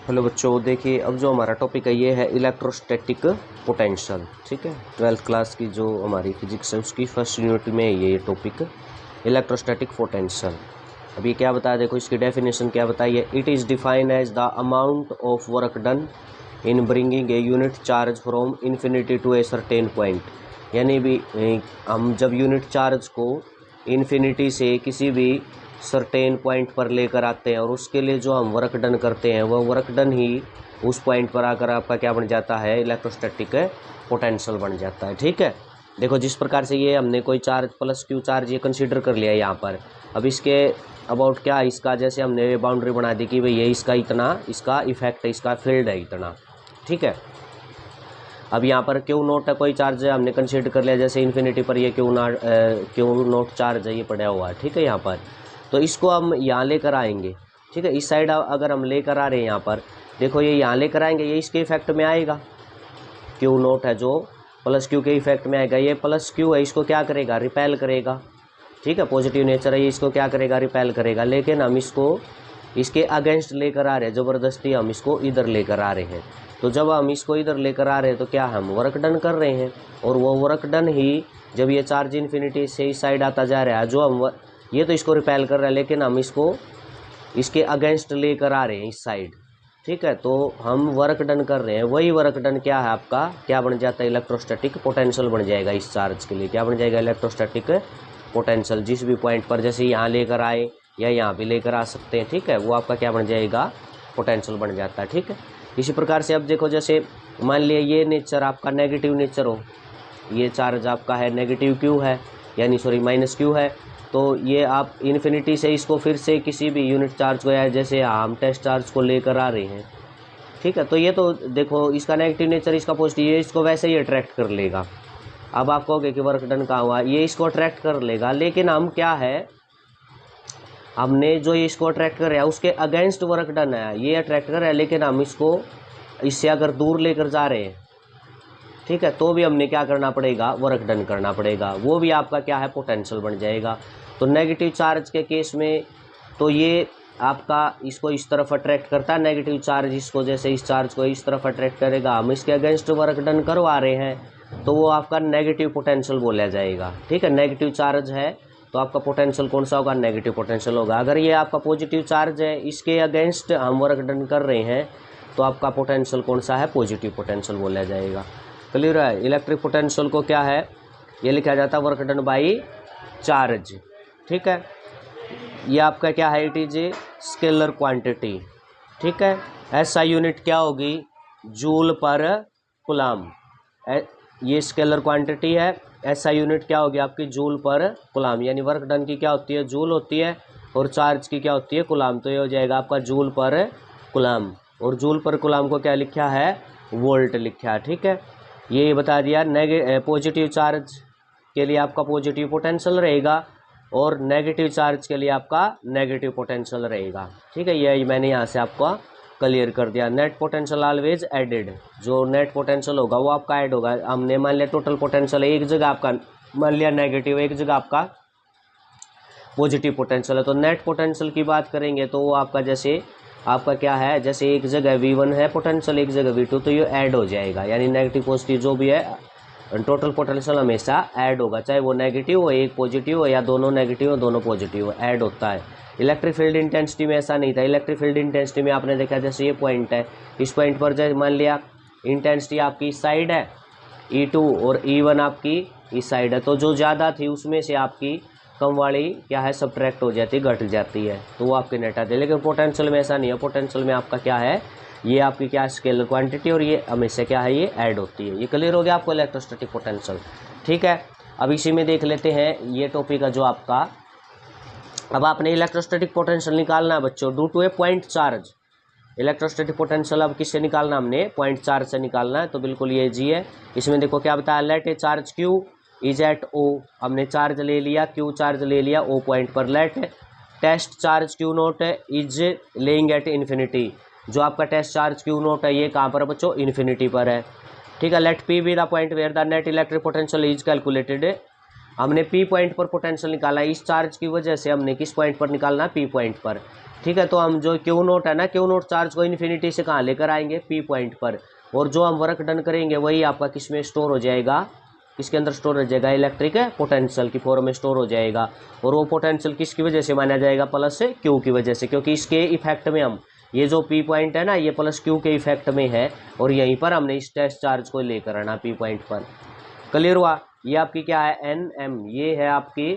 Hello बच्चों, देखिए अब जो हमारा टॉपिक है ये है इलेक्ट्रोस्टैटिक पोटेंशियल। ठीक है, 12th क्लास की जो हमारी फिजिक्स है उसकी फर्स्ट यूनिट में ये टॉपिक इलेक्ट्रोस्टैटिक पोटेंशियल। अभी क्या बताया, देखो इसकी डेफिनेशन क्या बताइए। It is defined as the amount of work done in bringing a unit charge from infinity to a certain point. यानी भी हम जब यूनिट चार्ज को इन्फिनिटी से किसी भी सर्टेन पॉइंट पर लेकर आते हैं और उसके लिए जो हम वर्क डन करते हैं वह वर्क डन ही उस पॉइंट पर आकर आपका क्या बन जाता है, इलेक्ट्रोस्टैटिक पोटेंशियल बन जाता है। ठीक है, देखो जिस प्रकार से ये हमने कोई चार्ज प्लस क्यू चार्ज ये कंसीडर कर लिया है यहाँ पर। अब इसके अबाउट क्या इसका, जैसे हमने बाउंड्री बना दी कि भाई ये इसका इतना, इसका इफेक्ट है, इसका फील्ड है इतना। ठीक है, अब यहाँ पर क्यू नोट है, कोई चार्ज है हमने कंसीडर कर लिया, जैसे इन्फिनिटी पर ये क्यू नोट चार्ज है, ये पड़ा हुआ है। ठीक है, यहाँ पर तो इसको हम यहाँ लेकर आएंगे। ठीक है, इस साइड अगर हम लेकर आ रहे हैं यहाँ पर, देखो ये यहाँ लेकर आएंगे, ये इसके इफेक्ट में आएगा। क्यू नोट है जो प्लस क्यू के इफेक्ट में आएगा। ये प्लस क्यू है, इसको क्या करेगा, रिपेल करेगा। ठीक है, पॉजिटिव नेचर है ये, इसको क्या करेगा, रिपेल करेगा। लेकिन हम इसको इसके अगेंस्ट लेकर आ रहे हैं, ज़बरदस्ती हम इसको इधर लेकर आ रहे हैं। तो जब हम इसको इधर लेकर आ रहे हैं तो क्या हम वर्क डन कर रहे हैं, और वो वर्क डन ही जब ये चार्ज इन्फिनिटी से इस साइड आता जा रहा है, जो हम ये तो इसको रिपेल कर रहा है, लेकिन हम इसको इसके अगेंस्ट लेकर आ रहे हैं इस साइड। ठीक है, तो हम वर्क डन कर रहे हैं, वही वर्क डन क्या है आपका, क्या बन जाता है, इलेक्ट्रोस्टैटिक पोटेंशियल बन जाएगा। इस चार्ज के लिए क्या बन जाएगा, इलेक्ट्रोस्टैटिक पोटेंशियल। जिस भी पॉइंट पर जैसे यहाँ लेकर आए या यहाँ भी लेकर आ सकते हैं, ठीक है, वो आपका क्या बन जाएगा, पोटेंशियल बन जाता है। ठीक है, इसी प्रकार से अब देखो, जैसे मान लिया ये नेचर आपका नेगेटिव नेचर हो, ये चार्ज आपका है नेगेटिव क्यू है, यानी सॉरी माइनस क्यू है, तो ये आप इन्फिनिटी से इसको फिर से किसी भी यूनिट चार्ज को, या जैसे हम टेस्ट चार्ज को लेकर आ रहे हैं। ठीक है, तो ये तो देखो इसका नेगेटिव नेचर, इसका पॉजिटिव, ये इसको वैसे ही अट्रैक्ट कर लेगा। अब आप कहोगे कि वर्क डन कहाँ हुआ, ये इसको अट्रैक्ट कर लेगा, लेकिन हम क्या है, हमने जो ये इसको अट्रैक्ट कर रहा है उसके अगेंस्ट वर्क डन है, ये अट्रैक्ट कर रहा है, लेकिन हम इसको इससे अगर दूर लेकर जा रहे हैं, ठीक है, तो भी हमने क्या करना पड़ेगा, वर्क डन करना पड़ेगा। वो भी आपका क्या है, पोटेंशियल बन जाएगा। तो नेगेटिव चार्ज के केस में तो ये आपका इसको इस तरफ अट्रैक्ट करता है, नेगेटिव चार्ज इसको, जैसे इस चार्ज को इस तरफ अट्रैक्ट करेगा, हम इसके अगेंस्ट वर्क डन करवा रहे हैं, तो वो आपका नेगेटिव पोटेंशियल बोला जाएगा। ठीक है, नेगेटिव चार्ज है तो आपका पोटेंशियल कौन सा होगा, नेगेटिव पोटेंशियल होगा। अगर ये आपका पॉजिटिव चार्ज है, इसके अगेंस्ट हम वर्क डन कर रहे हैं, तो आपका पोटेंशियल कौन सा है, पॉजिटिव पोटेंशियल बोला जाएगा। क्लियर है। इलेक्ट्रिक पोटेंशियल को क्या है, ये लिखा जाता है वर्क डन बाई चार्ज। ठीक है, ये आपका क्या है, it is a scalar quantity. ठीक है, ऐसा यूनिट क्या होगी, जूल पर कूलम। ये स्केलर क्वांटिटी है, ऐसा यूनिट क्या होगी आपकी, जूल पर कूलम। यानी वर्क डन की क्या होती है, जूल होती है, और चार्ज की क्या होती है, कूलम। तो ये हो जाएगा आपका जूल पर कूलम, और जूल पर कूलम को क्या लिखा है, वोल्ट लिखा है। ठीक है, ये बता दिया। पॉजिटिव चार्ज के लिए आपका पॉजिटिव पोटेंशियल रहेगा, और नेगेटिव चार्ज के लिए आपका नेगेटिव पोटेंशियल रहेगा। ठीक है, ये मैंने यहाँ से आपको क्लियर कर दिया। नेट पोटेंशियल ऑलवेज एडेड, जो नेट पोटेंशियल होगा वो आपका ऐड होगा। हमने मान लिया टोटल पोटेंशियल एक जगह आपका मान लिया नेगेटिव, एक जगह आपका पॉजिटिव पोटेंशियल है, तो नेट पोटेंशियल की बात करेंगे तो वो आपका जैसे आपका क्या है, जैसे एक जगह V1 है पोटेंशियल, एक जगह V2, तो ये ऐड हो जाएगा। यानी नेगेटिव पॉजिटिव जो भी है, टोटल पोटेंशियल हमेशा ऐड होगा, चाहे वो नेगेटिव हो, एक पॉजिटिव हो, या दोनों नेगेटिव हो दोनों पॉजिटिव हो, ऐड होता है। इलेक्ट्रिक फील्ड इंटेंसिटी में ऐसा नहीं था। इलेक्ट्रिक फील्ड इंटेंसिटी में आपने देखा, जैसे ये पॉइंट है, इस पॉइंट पर जैसे मान लिया इंटेंसिटी आपकी इस साइड है, E2 और E1 आपकी इस साइड है, तो जो ज़्यादा थी उसमें से आपकी कम वाली क्या है, सब्ट्रैक्ट हो जाती है, घट जाती है, तो वो आपके नेट आते हैं। लेकिन पोटेंशियल में ऐसा नहीं है। पोटेंशियल में आपका क्या है, ये आपकी क्या स्केलर क्वांटिटी, और ये हमेशा क्या है, ये ऐड होती है। ये क्लियर हो गया आपको, इलेक्ट्रोस्टैटिक पोटेंशियल। ठीक है, अब इसी में देख लेते हैं ये टॉपिक है जो आपका, अब आपने इलेक्ट्रोस्टैटिक पोटेंशियल निकालना है बच्चों, due to a point charge. Electrostatic potential अब किससे निकालना, हमने पॉइंट चार्ज से निकालना है, तो बिल्कुल ये जी है। इसमें देखो क्या बताया, let a charge q is at O, हमने चार्ज ले लिया, क्यू चार्ज ले लिया O पॉइंट पर। Let test charge q naught is lying at infinity, जो आपका टेस्ट चार्ज क्यू नोट है ये कहाँ पर है बच्चों, इन्फिनिटी पर है। ठीक है, let P be the point where the net electric potential is calculated, हमने P पॉइंट पर पोटेंशियल निकाला। इस चार्ज की वजह से हमने किस पॉइंट पर निकालना है, P पॉइंट पर। ठीक है। तो हम जो क्यू नोट है ना, क्यू नोट चार्ज को इन्फिनिटी से कहाँ लेकर आएंगे, पी पॉइंट पर, और जो हम वर्क डन करेंगे वही आपका किस में स्टोर हो जाएगा, किसके अंदर स्टोर हो जाएगा, इलेक्ट्रिक पोटेंशियल की फॉर्म में स्टोर हो जाएगा। और वो पोटेंशियल किसकी वजह से माना जाएगा, प्लस क्यू की वजह से, क्योंकि इसके इफेक्ट में हम ये जो पी पॉइंट है ना, ये प्लस क्यू के इफेक्ट में है, और यहीं पर हमने इस टेस्ट चार्ज को लेकर आना पी पॉइंट पर। क्लियर हुआ। ये आपकी क्या है, एन एम, ये है आपकी,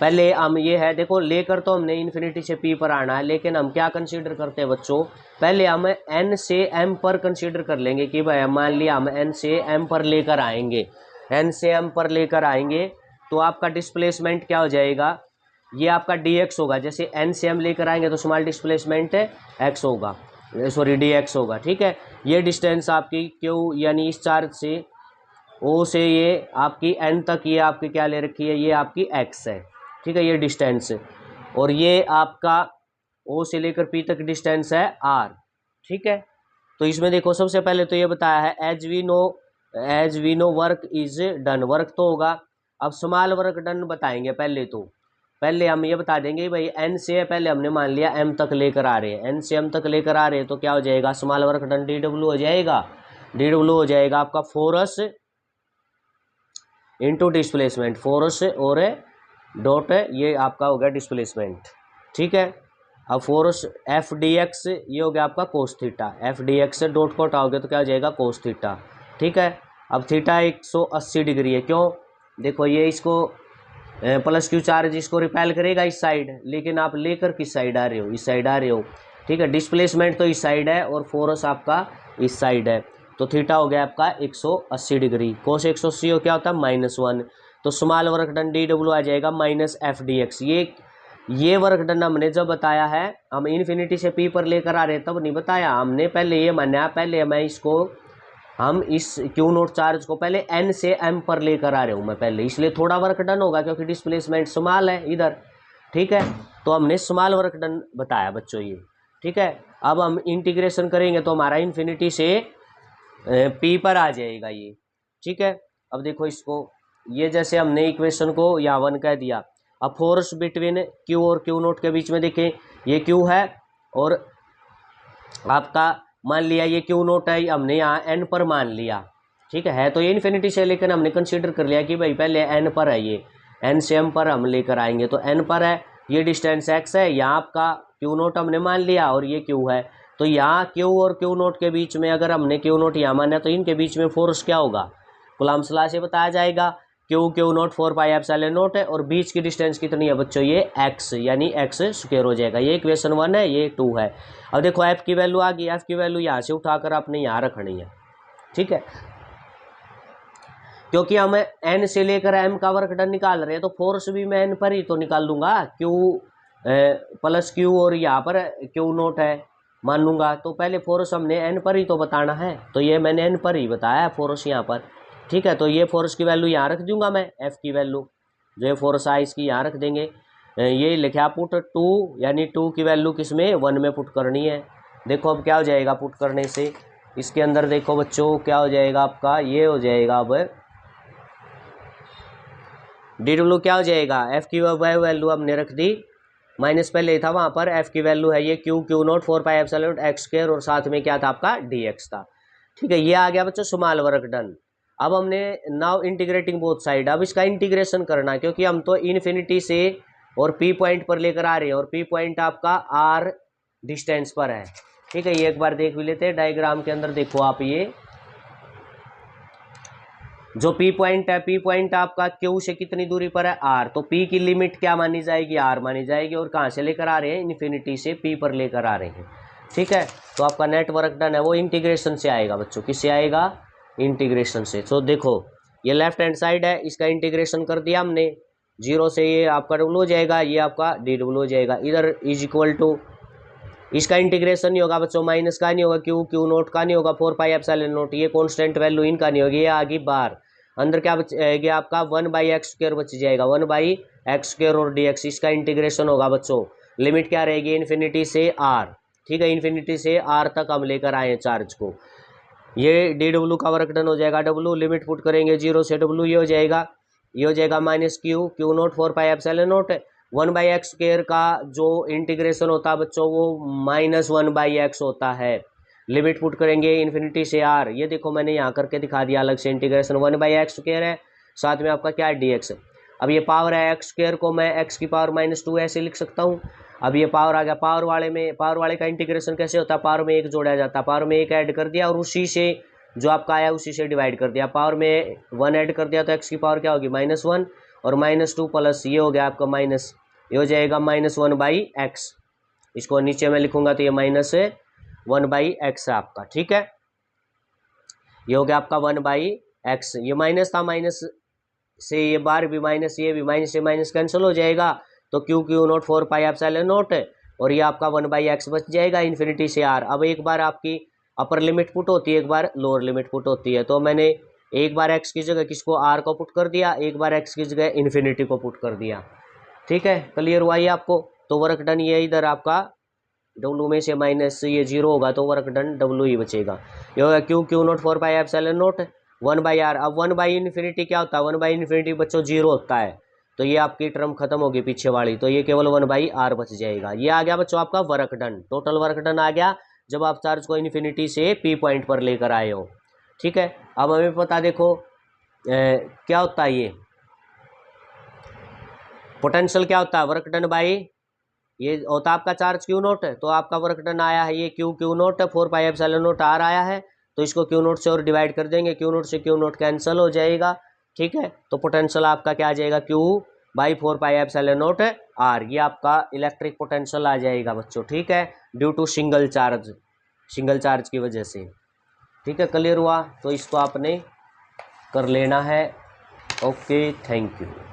पहले हम ये है देखो, लेकर तो हमने इन्फिनिटी से पी पर आना है, लेकिन हम क्या कंसीडर करते हैं बच्चों, पहले हम एन से एम पर कंसीडर कर लेंगे कि भाई मान लिया हम एन से एम पर लेकर आएंगे, एन से एम पर लेकर आएंगे तो आपका डिस्प्लेसमेंट क्या हो जाएगा, ये आपका डी एक्स होगा। जैसे एन से एम लेकर आएंगे तो स्मॉल डिस्प्लेसमेंट एक्स होगा, सॉरी डी एक्स होगा। ठीक है, ये डिस्टेंस आपकी क्यू यानी इस चार्ज से ओ से ये आपकी एन तक, ये आपकी क्या ले रखी है, ये आपकी एक्स है। ठीक है, ये डिस्टेंस, और ये आपका ओ से लेकर पी तक डिस्टेंस है आर। ठीक है, तो इसमें देखो सबसे पहले तो ये बताया है as we know work is done, work तो होगा। अब स्मॉल वर्क डन बताएंगे पहले, तो पहले हम ये बता देंगे भाई एन से पहले हमने मान लिया एम तक लेकर आ रहे हैं, एन से एम तक लेकर आ रहे हैं, तो क्या हो जाएगा, small work done d W हो जाएगा, डी डब्ल्यू हो जाएगा आपका फोर्स इंटू डिस्प्लेसमेंट, फोर्स और डॉट है, ये आपका हो गया डिस्प्लेसमेंट। ठीक है, अब फोर्स एफ डी एक्स ये हो गया आपका cos theta, F d x से डॉट को हटाओगे तो क्या हो जाएगा, कोस थीटा। ठीक है, अब थीटा 180 डिग्री है, क्यों, देखो ये इसको प्लस क्यू चार्ज इसको रिपेल करेगा इस साइड, लेकिन आप लेकर किस साइड आ रहे हो, इस साइड आ रहे हो। ठीक है, डिस्प्लेसमेंट तो इस साइड है और फोर्स आपका इस साइड है, तो थीटा हो गया आपका 180 डिग्री, कोस 180 हो क्या होता है -1, तो small work done d W आ जाएगा माइनस एफ डी एक्स। ये वर्क डन हमने जब बताया है, हम इन्फिनिटी से पी पर लेकर आ रहे हैं तब नहीं बताया हमने, पहले ये माना, पहले मैं इसको, हम इस क्यू नोट चार्ज को पहले एन से एम पर लेकर आ रहे हूँ मैं पहले, इसलिए थोड़ा वर्क डन होगा क्योंकि डिस्प्लेसमेंट स्मॉल है इधर। ठीक है, तो हमने स्मॉल वर्क डन बताया बच्चों ये। ठीक है, अब हम इंटीग्रेशन करेंगे तो हमारा इन्फिनिटी से पी पर आ जाएगा ये। ठीक है, अब देखो इसको, ये जैसे हमने इक्वेशन को यहाँ 1 कह दिया, अब फोर्स बिटवीन क्यू और क्यू नोट के बीच में देखें, ये क्यू है और आपका मान लिया ये क्यू नोट है, हमने यहाँ एन पर मान लिया। ठीक है तो ये इन्फिनिटी से, लेकिन हमने कंसीडर कर लिया कि भाई पहले एन पर है, ये एन से एम पर हम लेकर आएंगे, तो एन पर है, ये डिस्टेंस एक्स है, यहाँ आपका क्यू नोट हमने मान लिया और ये क्यू है, तो यहाँ क्यू और क्यू नोट के बीच में अगर हमने क्यू नोट यहाँ माना तो इनके बीच में फोर्स क्या होगा, कूलम्ब्स लॉ से बताया जाएगा, Q note 4 pi epsilon note है, और बीच की डिस्टेंस कितनी है बच्चों, ये एक्स, यानी एक्स स्क्वायर हो जाएगा। ये इक्वेशन 1 है, ये 2 है। अब देखो एफ की वैल्यू आ गई, एफ की वैल्यू यहाँ से उठाकर आपने यहाँ रखनी है। ठीक है, क्योंकि हम एन से लेकर एम का वर्क डन निकाल रहे हैं, तो फोर्स भी मैं एन पर ही तो निकाल लूंगा, क्यू प्लस क्यू और यहाँ पर क्यू नोट है मान लूंगा, तो पहले फोर्स हमने एन पर ही तो बताना है, तो ये मैंने एन पर ही बताया फोर्स यहाँ पर। ठीक है, तो ये फोर्स की वैल्यू यहाँ रख दूंगा मैं, एफ की वैल्यू जो है फोर्स आई इसकी यहाँ रख देंगे, ये लिखा पुट 2, यानी 2 की वैल्यू किस में, 1 में पुट करनी है। देखो अब क्या हो जाएगा पुट करने से, इसके अंदर देखो बच्चों क्या हो जाएगा आपका, ये हो जाएगा अब डी डब्ल्यू क्या हो जाएगा, एफ की वैल्यू हमने रख दी, माइनस पहले था वहाँ पर, एफ की वैल्यू है ये Q note 4 pi epsilon x square, और साथ में क्या था आपका डी एक्स था। ठीक है, ये आ गया बच्चों स्मॉल वर्क डन। अब हमने नाउ इंटीग्रेटिंग बोथ साइड, अब इसका इंटीग्रेशन करना, क्योंकि हम तो इन्फिनिटी से और पी पॉइंट पर लेकर आ रहे हैं, और पी पॉइंट आपका आर डिस्टेंस पर है। ठीक है, ये एक बार देख भी लेते हैं डायग्राम के अंदर, देखो आप ये जो पी पॉइंट है, पी पॉइंट आपका क्यू से कितनी दूरी पर है, आर, तो पी की लिमिट क्या मानी जाएगी, आर मानी जाएगी, और कहाँ से लेकर आ रहे हैं, इन्फिनिटी से पी पर लेकर आ रहे हैं। ठीक है, तो आपका नेट वर्क डन है वो इंटीग्रेशन से आएगा बच्चों, किससे आएगा, इंटीग्रेशन से। तो देखो ये लेफ्ट हैंड साइड है, इसका इंटीग्रेशन कर दिया हमने, 0 से ये आपका डब्ल्यू हो जाएगा, ये आपका डी डब्ल्यू हो जाएगा, इधर इज इक्वल टू, इसका इंटीग्रेशन नहीं होगा बच्चों, माइनस का नहीं होगा, क्यू नोट का नहीं होगा, 4 पाई एप्सिलॉन नोट, ये कांस्टेंट वैल्यू इनका नहीं होगी, ये आगे बार, अंदर क्या बचेगा आपका 1 बाई एक्स स्क्वायर बच जाएगा, 1 बाई एक्स स्क्वायर और डी एक्स, इसका इंटीग्रेशन होगा बच्चों, लिमिट क्या रहेगी, इन्फिनिटी से आर। ठीक है, इन्फिनिटी से आर तक हम लेकर आए हैं चार्ज को, ये डी डब्ल्यू का वर्क डन हो जाएगा, डब्ल्यू लिमिट पुट करेंगे 0 से डब्ल्यू, ये हो जाएगा minus Q note 4 pi epsilon note, 1/x² का जो इंटीग्रेशन होता है बच्चों वो -1/x होता है। लिमिट पुट करेंगे इन्फिनिटी से r, ये देखो मैंने यहाँ करके दिखा दिया अलग से, इंटीग्रेशन 1/x² है, साथ में आपका क्या है dx। अब ये पावर है x² को मैं x की पावर -2 ऐसे लिख सकता हूँ। अब ये पावर आ गया, पावर वाले का इंटीग्रेशन कैसे होता है, पावर में 1 जोड़ा जाता है, पावर में 1 ऐड कर दिया और उसी से जो आपका आया उसी से डिवाइड कर दिया, पावर में 1 ऐड कर दिया तो x की पावर क्या होगी -1 और -2 प्लस ये हो गया आपका माइनस, ये हो जाएगा -1/x। इसको नीचे में लिखूंगा तो ये -1/x है आपका, ठीक है। ये हो गया आपका 1/x, ये माइनस था, माइनस से ये बार भी माइनस, ये भी माइनस से माइनस कैंसिल हो जाएगा, तो Q0 4πε0 है और ये आपका 1/x बच जाएगा इन्फिनिटी से r। अब एक बार आपकी अपर लिमिट पुट होती है, एक बार लोअर लिमिट पुट होती है, तो मैंने एक बार x की जगह किसको r को पुट कर दिया, एक बार x की जगह इन्फिनिटी को पुट कर दिया, ठीक है। क्लियर हुआ ये आपको। तो वर्क डन ये इधर आपका W में से माइनस ये 0 होगा तो वर्क डन W ही बचेगा। ये होगा Q0 4πε0 1/r। अब 1/∞ क्या होता है, 1/∞ बच्चों 0 होता है, तो ये आपकी टर्म खत्म होगी पीछे वाली, तो ये केवल 1/r बच जाएगा। ये आ गया बच्चों आपका work done, total work done आ गया जब आप चार्ज को इन्फिनिटी से P पॉइंट पर लेकर आए हो, ठीक है। अब हमें पता देखो क्या होता है, ये पोटेंशियल क्या होता है, वर्क डन बाई, ये होता है आपका चार्ज Q0 है, तो आपका वर्क डन आया है ये Q0 है, 4πε0 r आया है, तो इसको Q0 से और डिवाइड कर देंगे, Q0 से Q0 कैंसिल हो जाएगा, ठीक है। तो पोटेंशियल आपका क्या आ जाएगा, Q/4πε0 r, ये आपका इलेक्ट्रिक पोटेंशियल आ जाएगा बच्चों, ठीक है, ड्यू टू सिंगल चार्ज की वजह से, ठीक है। क्लियर हुआ, तो इसको आपने कर लेना है। Okay, thank you.